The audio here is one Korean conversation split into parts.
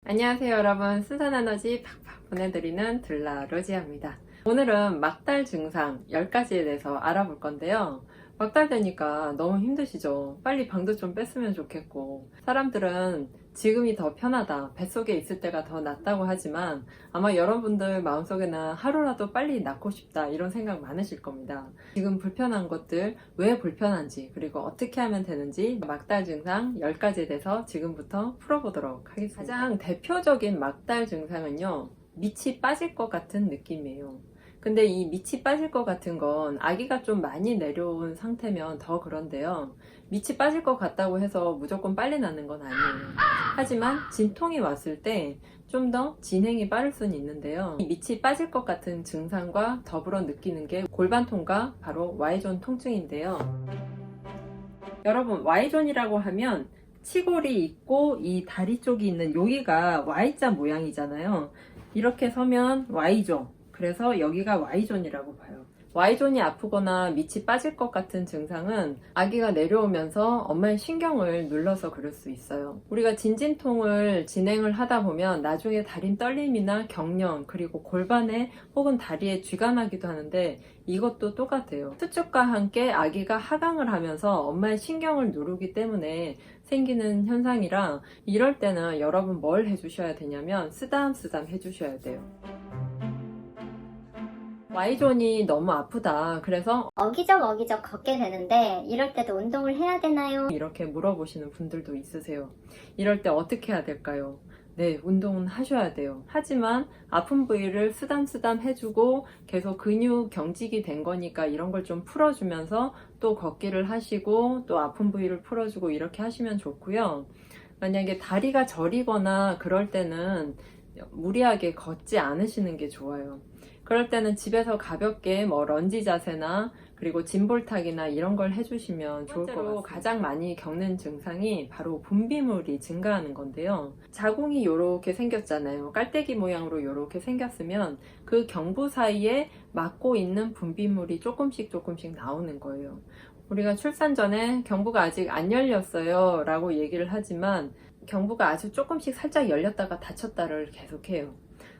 안녕하세요 여러분, 순산에너지 팍팍 보내드리는 들라로지아입니다. 오늘은 막달 증상 10가지에 대해서 알아볼 건데요. 막달 되니까 너무 힘드시죠? 빨리 방도 좀 뺐으면 좋겠고, 사람들은 지금이 더 편하다, 뱃속에 있을 때가 더 낫다고 하지만 아마 여러분들 마음속에는 하루라도 빨리 낫고 싶다 이런 생각 많으실 겁니다. 지금 불편한 것들 왜 불편한지, 그리고 어떻게 하면 되는지 막달 증상 10가지에 대해서 지금부터 풀어보도록 하겠습니다. 가장 대표적인 막달 증상은요, 밑이 빠질 것 같은 느낌이에요. 근데 이 밑이 빠질 것 같은 건 아기가 좀 많이 내려온 상태면 더 그런데요, 밑이 빠질 것 같다고 해서 무조건 빨리 낫는 건 아니에요. 하지만 진통이 왔을 때 좀 더 진행이 빠를 수는 있는데요, 이 밑이 빠질 것 같은 증상과 더불어 느끼는 게 골반 통과, 바로 Y존 통증인데요. 여러분, Y존이라고 하면 치골이 있고 이 다리 쪽이 있는 여기가 Y자 모양이잖아요. 이렇게 서면 Y존, 그래서 여기가 Y존이라고 봐요. Y존이 아프거나 밑이 빠질 것 같은 증상은 아기가 내려오면서 엄마의 신경을 눌러서 그럴 수 있어요. 우리가 진진통을 진행을 하다 보면 나중에 다리 떨림이나 경련, 그리고 골반에 혹은 다리에 쥐가 나기도 하는데 이것도 똑같아요. 수축과 함께 아기가 하강을 하면서 엄마의 신경을 누르기 때문에 생기는 현상이라, 이럴 때는 여러분 뭘 해주셔야 되냐면 쓰담쓰담 해주셔야 돼요. Y존이 너무 아프다, 그래서 어기적 걷게 되는데 이럴 때도 운동을 해야 되나요? 이렇게 물어보시는 분들도 있으세요. 이럴 때 어떻게 해야 될까요? 네, 운동은 하셔야 돼요. 하지만 아픈 부위를 쓰담쓰담 해주고 계속 근육 경직이 된 거니까 이런 걸 좀 풀어주면서 또 걷기를 하시고 또 아픈 부위를 풀어주고 이렇게 하시면 좋고요. 만약에 다리가 저리거나 그럴 때는 무리하게 걷지 않으시는 게 좋아요. 그럴 때는 집에서 가볍게 런지 자세나 그리고 짐볼타기나 이런 걸 해주시면 좋을 것 같습니다. 가장 많이 겪는 증상이 바로 분비물이 증가하는 건데요. 자궁이 이렇게 생겼잖아요. 깔때기 모양으로 이렇게 생겼으면 그 경부 사이에 막고 있는 분비물이 조금씩 나오는 거예요. 우리가 출산 전에 경부가 아직 안 열렸어요 라고 얘기를 하지만 경부가 아주 조금씩 살짝 열렸다가 닫혔다를 계속해요.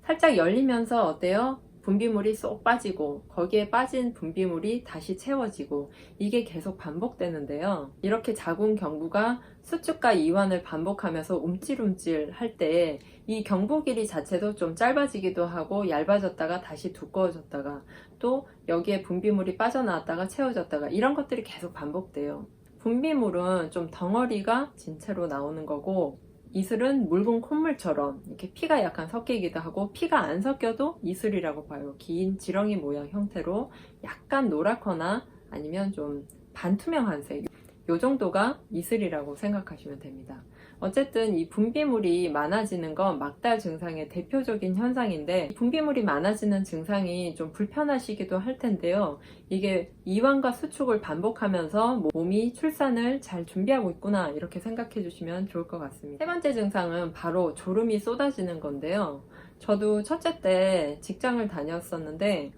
살짝 열리면서 어때요? 분비물이 쏙 빠지고 거기에 빠진 분비물이 다시 채워지고, 이게 계속 반복되는데요. 이렇게 자궁 경부가 수축과 이완을 반복하면서 움찔움찔 할 때 이 경부 길이 자체도 좀 짧아지기도 하고 얇아졌다가 다시 두꺼워졌다가 또 여기에 분비물이 빠져나왔다가 채워졌다가 이런 것들이 계속 반복돼요. 분비물은 좀 덩어리가 진채로 나오는 거고, 이슬은 묽은 콧물처럼 이렇게 피가 약간 섞이기도 하고, 피가 안 섞여도 이슬이라고 봐요. 긴 지렁이 모양 형태로 약간 노랗거나 아니면 좀 반투명한 색, 이 정도가 이슬이라고 생각하시면 됩니다. 어쨌든 이 분비물이 많아지는 건 막달 증상의 대표적인 현상인데, 분비물이 많아지는 증상이 좀 불편하시기도 할 텐데요. 이게 이완과 수축을 반복하면서 몸이 출산을 잘 준비하고 있구나 이렇게 생각해 주시면 좋을 것 같습니다. 세 번째 증상은 바로 졸음이 쏟아지는 건데요. 저도 첫째 때 직장을 다녔었는데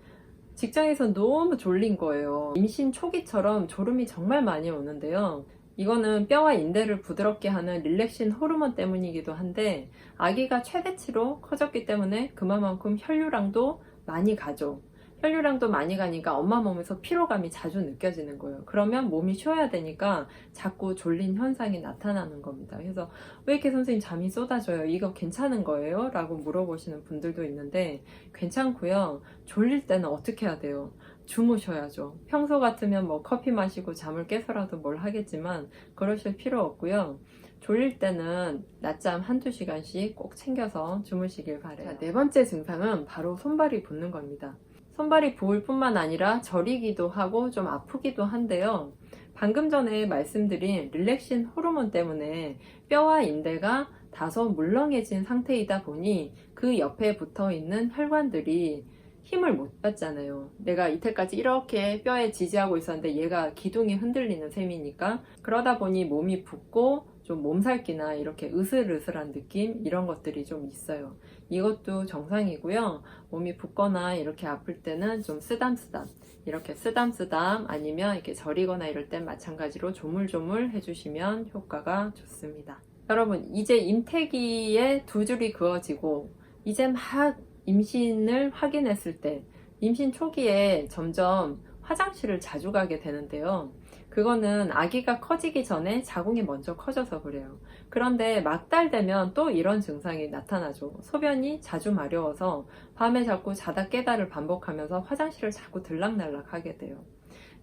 직장에서 너무 졸린 거예요. 임신 초기처럼 졸음이 정말 많이 오는데요. 이거는 뼈와 인대를 부드럽게 하는 릴렉신 호르몬 때문이기도 한데, 아기가 최대치로 커졌기 때문에 그만큼 혈류량도 많이 가죠. 혈류량도 많이 가니까 엄마 몸에서 피로감이 자주 느껴지는 거예요. 그러면 몸이 쉬어야 되니까 자꾸 졸린 현상이 나타나는 겁니다. 그래서 왜 이렇게 선생님 잠이 쏟아져요? 이거 괜찮은 거예요? 라고 물어보시는 분들도 있는데, 괜찮고요. 졸릴 때는 어떻게 해야 돼요? 주무셔야죠. 평소 같으면 커피 마시고 잠을 깨서라도 뭘 하겠지만 그러실 필요 없고요. 졸릴 때는 낮잠 한두 시간씩 꼭 챙겨서 주무시길 바래요. 자, 네 번째 증상은 바로 손발이 붓는 겁니다. 손발이 부을 뿐만 아니라 저리기도 하고 좀 아프기도 한데요. 방금 전에 말씀드린 릴렉신 호르몬 때문에 뼈와 인대가 다소 물렁해진 상태이다 보니 그 옆에 붙어 있는 혈관들이 힘을 못 받잖아요. 내가 이때까지 이렇게 뼈에 지지하고 있었는데 얘가 기둥이 흔들리는 셈이니까, 그러다 보니 몸이 붓고 좀 몸살기나 이렇게 으슬으슬한 느낌, 이런 것들이 좀 있어요. 이것도 정상이고요. 몸이 붓거나 이렇게 아플 때는 좀 쓰담쓰담, 이렇게 쓰담쓰담 아니면 이렇게 저리거나 이럴 땐 마찬가지로 조물조물 해주시면 효과가 좋습니다. 여러분, 이제 임태기에 두 줄이 그어지고 이제 막 임신을 확인했을 때 임신 초기에 점점 화장실을 자주 가게 되는데요. 그거는 아기가 커지기 전에 자궁이 먼저 커져서 그래요. 그런데 막달 되면 또 이런 증상이 나타나죠. 소변이 자주 마려워서 밤에 자꾸 자다 깨다를 반복하면서 화장실을 자꾸 들락날락 하게 돼요.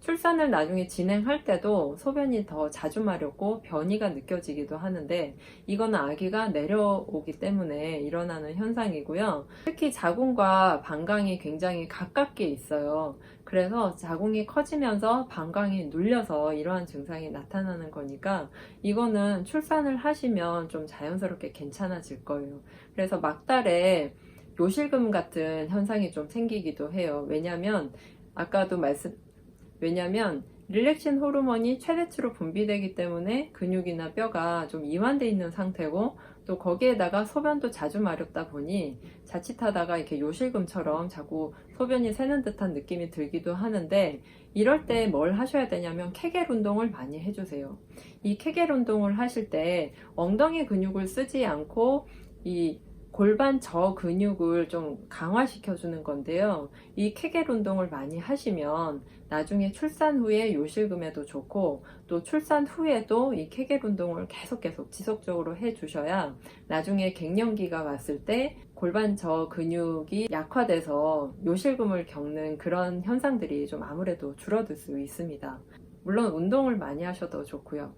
출산을 나중에 진행할 때도 소변이 더 자주 마렵고 변이가 느껴지기도 하는데 이거는 아기가 내려오기 때문에 일어나는 현상이고요. 특히 자궁과 방광이 굉장히 가깝게 있어요. 그래서 자궁이 커지면서 방광이 눌려서 이러한 증상이 나타나는 거니까 이거는 출산을 하시면 좀 자연스럽게 괜찮아질 거예요. 그래서 막달에 요실금 같은 현상이 좀 생기기도 해요. 왜냐면 릴렉신 호르몬이 최대치로 분비되기 때문에 근육이나 뼈가 좀 이완되어 있는 상태고 또 거기에다가 소변도 자주 마렵다 보니 자칫하다가 이렇게 요실금처럼 자꾸 소변이 새는 듯한 느낌이 들기도 하는데 이럴 때 뭘 하셔야 되냐면 케겔 운동을 많이 해주세요. 이 케겔 운동을 하실 때 엉덩이 근육을 쓰지 않고 이 골반 저 근육을 좀 강화시켜 주는 건데요. 이 케겔 운동을 많이 하시면 나중에 출산 후에 요실금에도 좋고 또 출산 후에도 이 케겔 운동을 계속 지속적으로 해 주셔야 나중에 갱년기가 왔을 때 골반 저 근육이 약화돼서 요실금을 겪는 그런 현상들이 좀 아무래도 줄어들 수 있습니다. 물론 운동을 많이 하셔도 좋고요.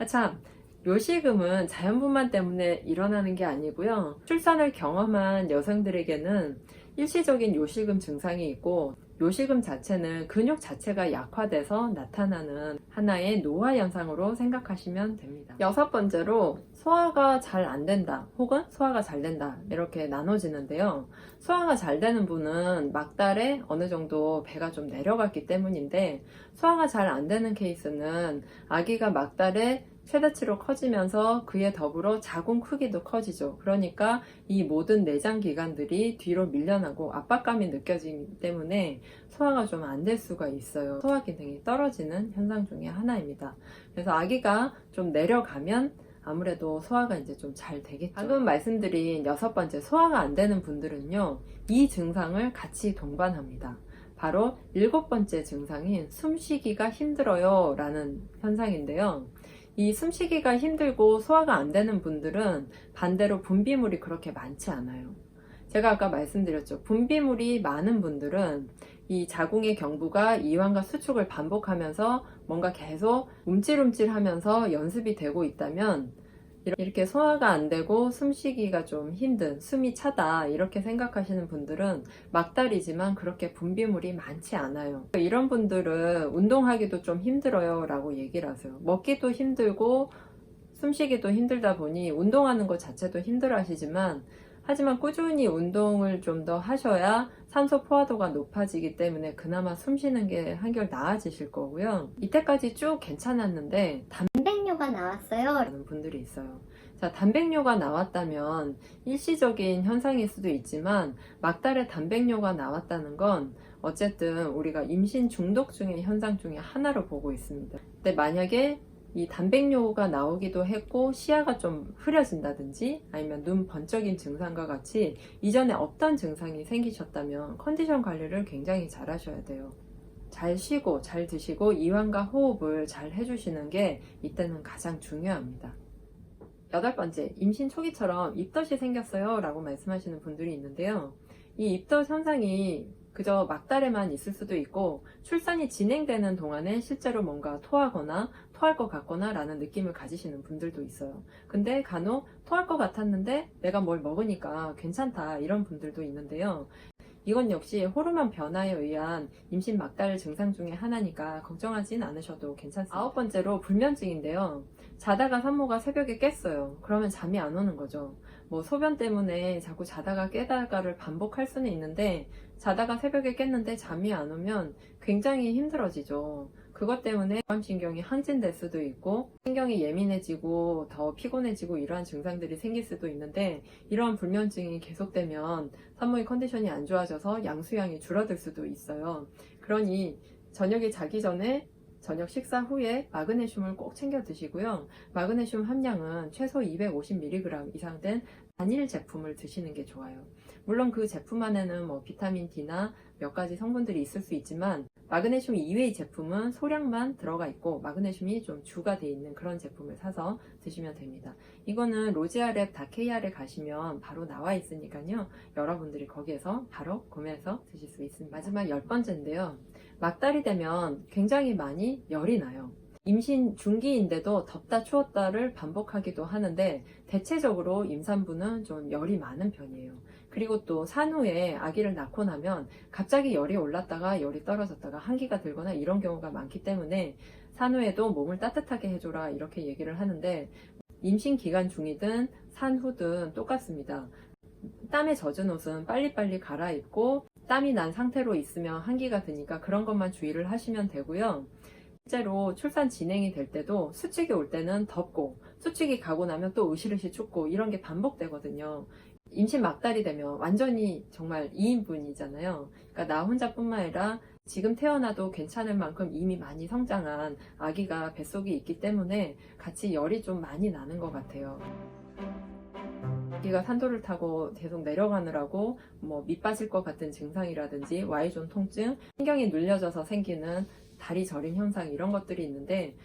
참, 요실금은 자연분만 때문에 일어나는 게 아니고요. 출산을 경험한 여성들에게는 일시적인 요실금 증상이 있고 요실금 자체는 근육 자체가 약화돼서 나타나는 하나의 노화 현상으로 생각하시면 됩니다. 여섯 번째로 소화가 잘 안 된다 혹은 소화가 잘 된다 이렇게 나눠지는데요. 소화가 잘 되는 분은 막달에 어느 정도 배가 좀 내려갔기 때문인데 소화가 잘 안 되는 케이스는 아기가 막달에 최대치로 커지면서 그에 더불어 자궁 크기도 커지죠. 그러니까 이 모든 내장 기관들이 뒤로 밀려나고 압박감이 느껴지기 때문에 소화가 좀 안 될 수가 있어요. 소화 기능이 떨어지는 현상 중에 하나입니다. 그래서 아기가 좀 내려가면 아무래도 소화가 이제 좀 잘 되겠죠. 방금 말씀드린 여섯 번째 소화가 안 되는 분들은요, 이 증상을 같이 동반합니다. 바로 일곱 번째 증상인 숨쉬기가 힘들어요 라는 현상인데요. 이 숨쉬기가 힘들고 소화가 안 되는 분들은 반대로 분비물이 그렇게 많지 않아요. 제가 아까 말씀드렸죠. 분비물이 많은 분들은 이 자궁의 경부가 이완과 수축을 반복하면서 뭔가 계속 움찔움찔 하면서 연습이 되고 있다면 이렇게 소화가 안 되고 숨쉬기가 좀 힘든, 숨이 차다 이렇게 생각하시는 분들은 막달이지만 그렇게 분비물이 많지 않아요. 이런 분들은 운동하기도 좀 힘들어요 라고 얘기를 하세요. 먹기도 힘들고 숨쉬기도 힘들다 보니 운동하는 것 자체도 힘들어 하지만 꾸준히 운동을 좀 더 하셔야 산소 포화도가 높아지기 때문에 그나마 숨쉬는 게 한결 나아지실 거고요. 이때까지 쭉 괜찮았는데 단백뇨가 나왔어요. 라는 분들이 있어요. 자, 단백뇨가 나왔다면 일시적인 현상일 수도 있지만 막달에 단백뇨가 나왔다는 건 어쨌든 우리가 임신 중독 중의 현상 중에 하나로 보고 있습니다. 근데 만약에 이 단백뇨가 나오기도 했고 시야가 좀 흐려진다든지 아니면 눈 번쩍인 증상과 같이 이전에 없던 증상이 생기셨다면 컨디션 관리를 굉장히 잘 하셔야 돼요. 잘 쉬고 잘 드시고 이완과 호흡을 잘 해주시는 게 이때는 가장 중요합니다. 여덟 번째, 임신 초기처럼 입덧이 생겼어요 라고 말씀하시는 분들이 있는데요. 이 입덧 현상이 그저 막달에만 있을 수도 있고 출산이 진행되는 동안에 실제로 뭔가 토하거나 토할 것 같거나 라는 느낌을 가지시는 분들도 있어요. 근데 간혹 토할 것 같았는데 내가 뭘 먹으니까 괜찮다 이런 분들도 있는데요. 이건 역시 호르몬 변화에 의한 임신 막달 증상 중에 하나니까 걱정하진 않으셔도 괜찮습니다. 아홉 번째로 불면증인데요. 자다가 산모가 새벽에 깼어요. 그러면 잠이 안 오는 거죠. 뭐 소변 때문에 자꾸 자다가 깨다가를 반복할 수는 있는데 자다가 새벽에 깼는데 잠이 안 오면 굉장히 힘들어지죠. 그것 때문에 교감신경이 항진될 수도 있고 신경이 예민해지고 더 피곤해지고 이러한 증상들이 생길 수도 있는데 이러한 불면증이 계속되면 산모의 컨디션이 안 좋아져서 양수양이 줄어들 수도 있어요. 그러니 저녁에 자기 전에 저녁 식사 후에 마그네슘을 꼭 챙겨 드시고요. 마그네슘 함량은 최소 250mg 이상 된 단일 제품을 드시는 게 좋아요. 물론 그 제품 안에는 비타민 D나 몇 가지 성분들이 있을 수 있지만 마그네슘 이외의 제품은 소량만 들어가 있고 마그네슘이 좀 주가 돼 있는 그런 제품을 사서 드시면 됩니다. 이거는 로지아랩 다케이알에 가시면 바로 나와 있으니까요. 여러분들이 거기에서 바로 구매해서 드실 수 있습니다. 마지막 10번째인데요. 막달이 되면 굉장히 많이 열이 나요. 임신 중기인데도 덥다 추웠다를 반복하기도 하는데 대체적으로 임산부는 좀 열이 많은 편이에요. 그리고 또 산후에 아기를 낳고 나면 갑자기 열이 올랐다가 열이 떨어졌다가 한기가 들거나 이런 경우가 많기 때문에 산후에도 몸을 따뜻하게 해줘라 이렇게 얘기를 하는데 임신 기간 중이든 산후든 똑같습니다. 땀에 젖은 옷은 빨리빨리 갈아입고 땀이 난 상태로 있으면 한기가 드니까 그런 것만 주의를 하시면 되고요. 실제로 출산 진행이 될 때도 수축이 올 때는 덥고 수축이 가고 나면 또 으실으실 춥고 이런 게 반복되거든요. 임신 막달이 되면 완전히 정말 2인분이잖아요. 그러니까 나 혼자뿐만 아니라 지금 태어나도 괜찮을 만큼 이미 많이 성장한 아기가 뱃속에 있기 때문에 같이 열이 좀 많이 나는 것 같아요. 아기가 산도를 타고 계속 내려가느라고 밑 빠질 것 같은 증상이라든지 Y존 통증, 신경이 눌려져서 생기는 다리 저림 현상 이런 것들이 있는데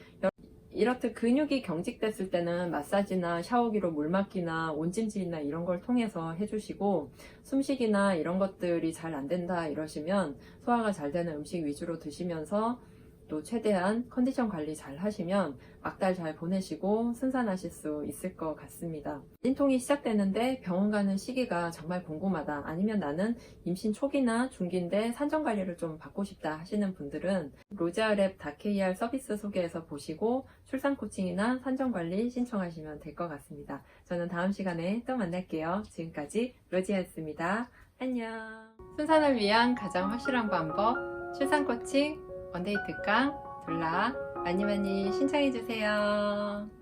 이렇듯 근육이 경직됐을 때는 마사지나 샤워기로 물 맞기나 온찜질이나 이런 걸 통해서 해주시고 숨쉬기나 이런 것들이 잘 안 된다 이러시면 소화가 잘 되는 음식 위주로 드시면서 또 최대한 컨디션 관리 잘 하시면 막달 잘 보내시고 순산하실 수 있을 것 같습니다. 진통이 시작되는데 병원 가는 시기가 정말 궁금하다 아니면 나는 임신 초기나 중기인데 산전 관리를 좀 받고 싶다 하시는 분들은 로지아랩 다케이알 서비스 소개해서 보시고 출산 코칭이나 산전 관리 신청하시면 될 것 같습니다. 저는 다음 시간에 또 만날게요. 지금까지 로지아였습니다. 안녕. 순산을 위한 가장 확실한 방법 출산 코칭 원데이 특강 둘라 많이 신청해주세요.